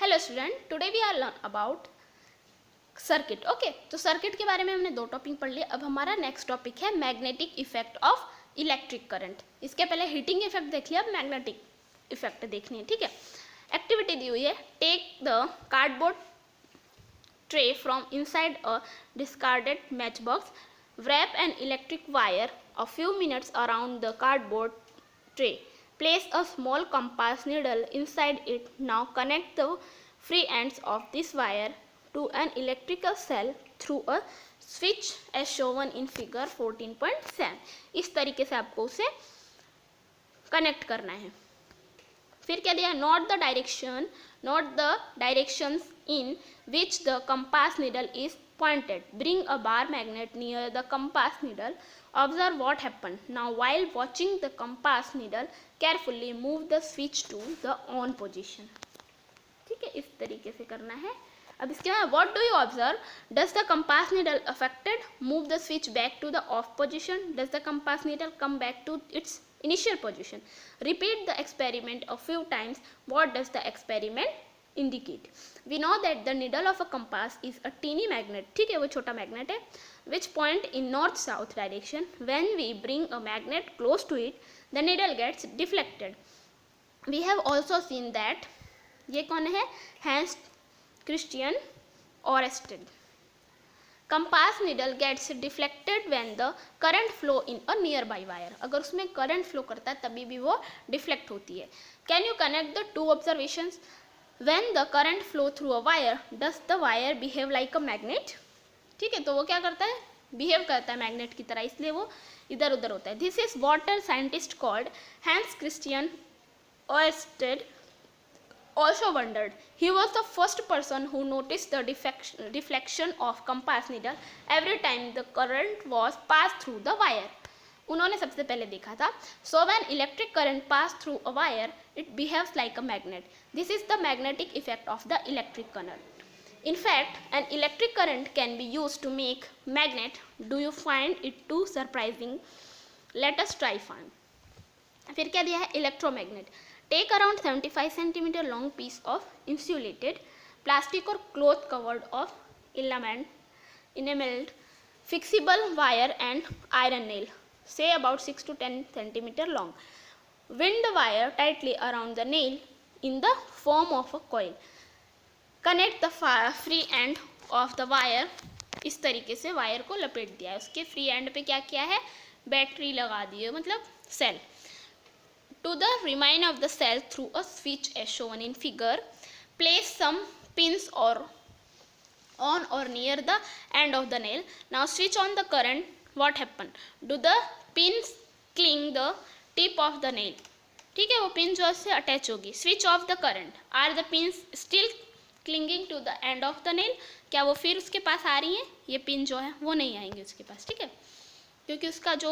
Hello student, today we are learn about circuit. Okay, तो circuit के बारे में हमने दो टॉपिक पढ़ लिए। अब हमारा नेक्स्ट टॉपिक है magnetic effect of electric current. इसके पहले हीटिंग इफेक्ट देख लिया, अब मैग्नेटिक इफेक्ट देखनी है। ठीक है, एक्टिविटी दी हुई है, take the cardboard tray from inside a discarded match box, wrap an electric wire a few minutes around the cardboard tray. Place a small compass needle inside it. Now connect the free ends of this wire to an electrical cell through a switch as shown in figure 14.7. इस तरीके से आपको उसे connect करना है। फिर क्या दिया, note the directions in which the compass needle is pointed. Bring a bar magnet near the compass needle. Observe what happened. Now while watching the compass needle carefully move the switch to the on position. ठीक है, इस तरीके से करना है। अब इसके बाद what do you observe? Does the compass needle affected? Move the switch back to the off position. Does the compass needle come back to its initial position? Repeat the experiment a few times. What does the experiment indicate? We know that the needle of a compass is a teeny magnet. ठीक है, वो छोटा magnet है, which point in north south direction. When we bring a magnet close to it, the needle gets deflected. We have also seen that ये कौन है, Hans Christian Ørsted. Compass needle gets deflected when the current flow in a nearby wire. अगर उसमें current flow करता है तभी भी वो deflect होती है. Can you connect the two observations? When the current flow through a wire, does the wire behave like a magnet? ठीक है, तो वो क्या करता है, बिहेव करता है मैग्नेट की तरह, इसलिए वो इधर उधर होता है। This is what a scientist called Hans Christian Oersted also wondered. He was the first person who noticed the deflection of compass needle every time the current was passed through the wire. उन्होंने सबसे पहले देखा था। So when electric current pass through a wire, it behaves like a magnet. This is the magnetic effect of the electric current. In fact, an electric current can be used to make magnet. Do you find it too surprising? Let us try find. फिर क्या दिया है, electromagnet. Take around 75 centimeter long piece of insulated plastic or cloth covered of enameled fixable wire and iron nail, say about 6 to 10 centimeter long. Wind the wire tightly around the nail in the form of a coil. Connect the free end of the wire. इस तरीके से wire को लपेट दिया है, उसके free and पे क्या किया है, बैटरी लगा दी है, मतलब cell. To the remain of the cell through a switch as shown in figure. Place some pins or on or near the end of the nail. Now switch on the current. What happened? Do the pins cling the tip of the nail? ठीक है, वो pin जो उससे attach होगी. Switch off the current. Are the pins still clinging to the end of the nail? क्या वो फिर उसके पास आ रही हैं? ये पिन जो है वो नहीं आएंगे उसके पास. ठीक है, क्योंकि उसका जो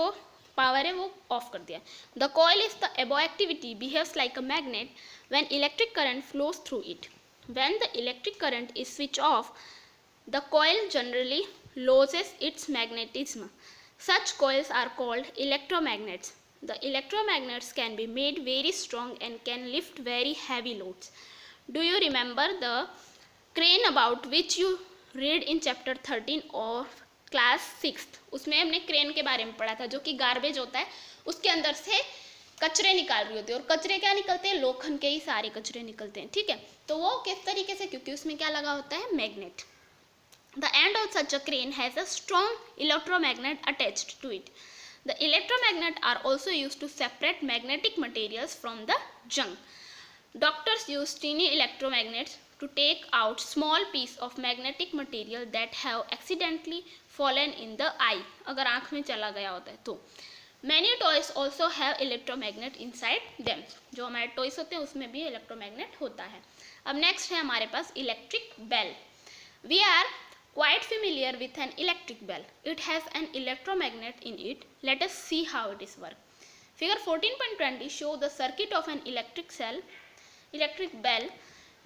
पावर है वो ऑफ कर दिया. द कॉइल इज द एबो activity behaves like a magnet when electric current flows through it. When the electric current is switch off, the coil generally loses its magnetism. Such coils are called electromagnets. The electromagnets can be made very strong and can lift very heavy loads. Do you remember the crane about which you read in chapter 13 of class 6? उसमें हमने crane के बारे में पढ़ा था, जो कि garbage होता है, उसके अंदर से कचरे निकाल रही होती है. और कचरे क्या निकलते हैं, लोखंड के ही सारे कचरे निकलते हैं. ठीक है, तो वो किस तरीके से, क्योंकि उसमें क्या लगा होता है, magnet. The end of such a crane has a strong electromagnet attached to it. The electromagnet are also used to separate magnetic materials from the junk. Doctors use teeny electromagnets to take out small piece of magnetic material that have accidentally fallen in the eye. अगर आँख में चला गया होता है तो. Many toys also have electromagnet inside them. जो हमारे toys होते हैं उसमें भी electromagnet होता है. अब next है हमारे पास electric bell. We are quite familiar with an electric bell. It has an electromagnet in it. Let us see how it is work. Figure 14.20 show the circuit of an electric bell.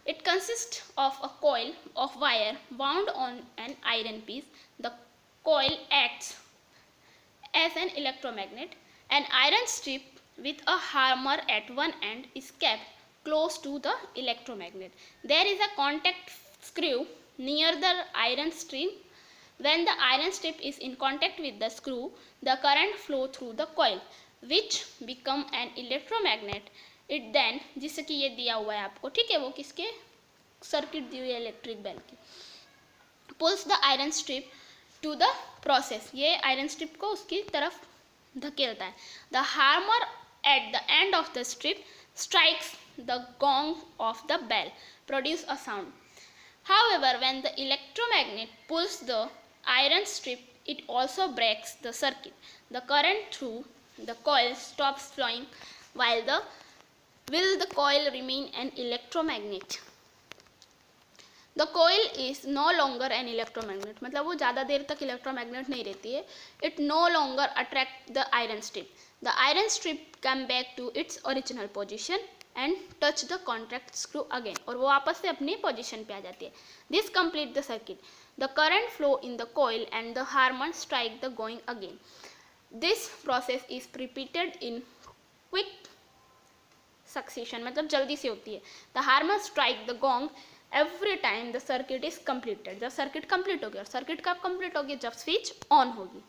It consists of a coil of wire wound on an iron piece. The coil acts as an electromagnet. An iron strip with a hammer at one end is kept close to the electromagnet. There is a contact screw near the iron strip. When the iron strip is in contact with the screw, the current flow through the coil, which become an electromagnet. It then, जिससे कि ये दिया हुआ है आपको, ठीक है, वो किसके सर्किट दी हुई है इलेक्ट्रिक बेल की, pulls the iron strip to the process. ये आयरन स्ट्रिप को उसकी तरफ धकेलता है. The hammer at the end of the strip strikes the gong of the bell, produce a sound. However, when the electromagnet pulls the iron strip, it also breaks the circuit. The current through the coil stops flowing while the coil remain an electromagnet. The coil is no longer an electromagnet. मतलब वो ज़्यादा देर तक electromagnet नहीं रहती है. It no longer attract the iron strip. The iron strip come back to its original position and touch the contact screw again. और वो वापस से अपनी पोजीशन पे आ जाती है. This complete the circuit. The current flow in the coil and the harmon strike the going again. This process is repeated in quick succession. मतलब जल्दी से होती है. The harmon strike the gong every time the circuit is completed. जब circuit complete हो गया, और circuit कब कंप्लीट होगी, जब स्विच ऑन होगी,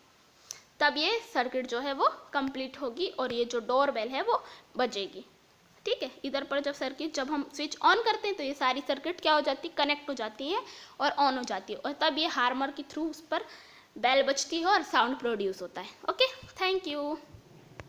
तब ये सर्किट जो है वो कंप्लीट होगी और ये जो डोर बेल है वो बजेगी. ठीक है, इधर पर जब हम स्विच ऑन करते हैं तो ये सारी सर्किट क्या हो जाती है, कनेक्ट हो जाती है और ऑन हो जाती है, और तब ये हार्मर के थ्रू उस पर बेल बजती है और साउंड प्रोड्यूस होता है. Okay, thank you.